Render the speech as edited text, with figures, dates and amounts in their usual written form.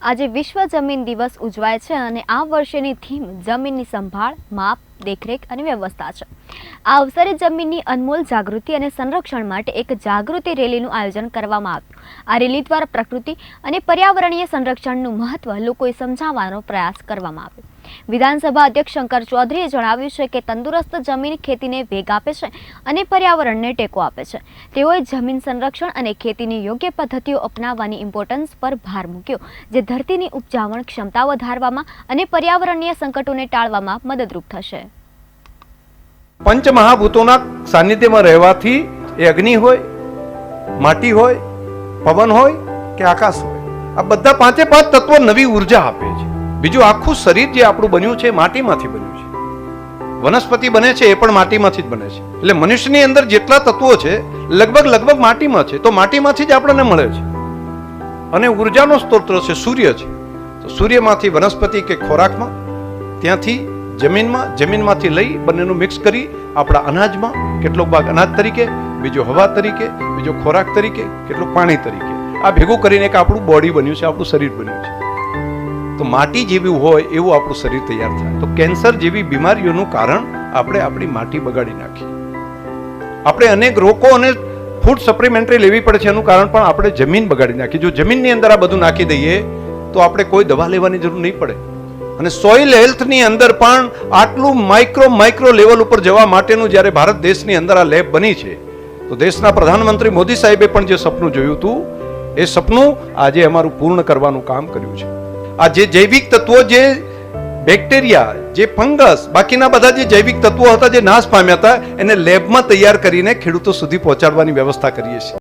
આજે વિશ્વ જમીન દિવસ ઉજવાય છે અને આ વર્ષની થીમ જમીનની સંભાળ, માપ, દેખરેખ અને વ્યવસ્થા છે। આ અવસરે જમીનની અનમોલ જાગૃતિ અને સંરક્ષણ માટે એક જાગૃતિ રેલીનું આયોજન કરવામાં આવ્યું। આ રેલી દ્વારા પ્રકૃતિ અને પર્યાવરણીય સંરક્ષણનું મહત્વ લોકોએ સમજાવવાનો પ્રયાસ કરવામાં આવ્યો। વિધાનસભા અધ્યક્ષ શંકર ચૌધરીએ જણાવ્યું છે કે તંદુરસ્ત જમીન ખેતીને વેગ આપે છે અને પર્યાવરણને ટેકો આપે છે। તેઓએ જમીન સંરક્ષણ અને ખેતીની યોગ્ય પદ્ધતિઓ અપનાવવાની ઇમ્પોર્ટન્સ પર ભાર મૂક્યો, જે ધરતીની ઉપજાવણ ક્ષમતા વધારવામાં અને પર્યાવરણીય સંકટોને ટાળવામાં મદદરૂપ થશે। પંચમહાભૂતોના સાનિધ્યમાં રહેવાથી એ અગ્નિ હોય, માટી હોય, પવન હોય કે આકાશ હોય, આ બધા પાંચે પાંચ તત્વો નવી ઉર્જા આપે છે। બીજું આખું શરીર જે આપણું બન્યું છે માટીમાંથી બન્યું છે, વનસ્પતિ બને છે એ પણ માટીમાંથી જ બને છે। એટલે મનુષ્યની અંદર જેટલા તત્વો છે લગભગ માટીમાં છે, તો માટીમાંથી જ આપણને મળે છે। અને ઉર્જાનો સ્ત્રોત છે સૂર્ય છે, તો સૂર્યમાંથી વનસ્પતિ કે ખોરાકમાં, ત્યાંથી જમીનમાં, જમીનમાંથી લઈ બંનેનું મિક્સ કરી આપણા અનાજમાં, કેટલોક ભાગ અનાજ તરીકે, બીજો હવા તરીકે, બીજો ખોરાક તરીકે, કેટલું પાણી તરીકે, આ ભેગું કરીને એક આપણું બોડી બન્યું છે, આપણું શરીર બન્યું છે। તો માટી જેવી હોય એવું આપણું શરીર તૈયાર થાય। તો કેન્સર જેવી બીમારીઓનું કારણ આપણે આપણી માટી બગાડી નાખી। આપણે અનેક રોગો અને ફૂડ સપ્લિમેન્ટરી લેવી પડે છે, એનું કારણ પણ આપણે જમીન બગાડી નાખી। જો જમીનની અંદર આ બધું નાખી દઈએ તો આપણે કોઈ દવા લેવાની જરૂર નહીં પડે। અને સોઇલ હેલ્થની અંદર પણ આટલું માઇક્રો લેવલ ઉપર જવા માટેનું જ્યારે ભારત દેશની અંદર આ લેબ બની છે, તો દેશના પ્રધાનમંત્રી મોદી સાહેબે પણ જે સપનું જોયું હતું એ સપનું આજે અમારું પૂર્ણ કરવાનું કામ કર્યું છે। આ જે જૈવિક તત્વો, જે બેક્ટેરિયા, જે ફંગસ, બાકીના બધા જે જૈવિક તત્વો હતા જે નાશ પામ્યા હતા, એને લેબમાં તૈયાર કરીને ખેડૂતો સુધી પહોંચાડવાની વ્યવસ્થા કરીએ છીએ।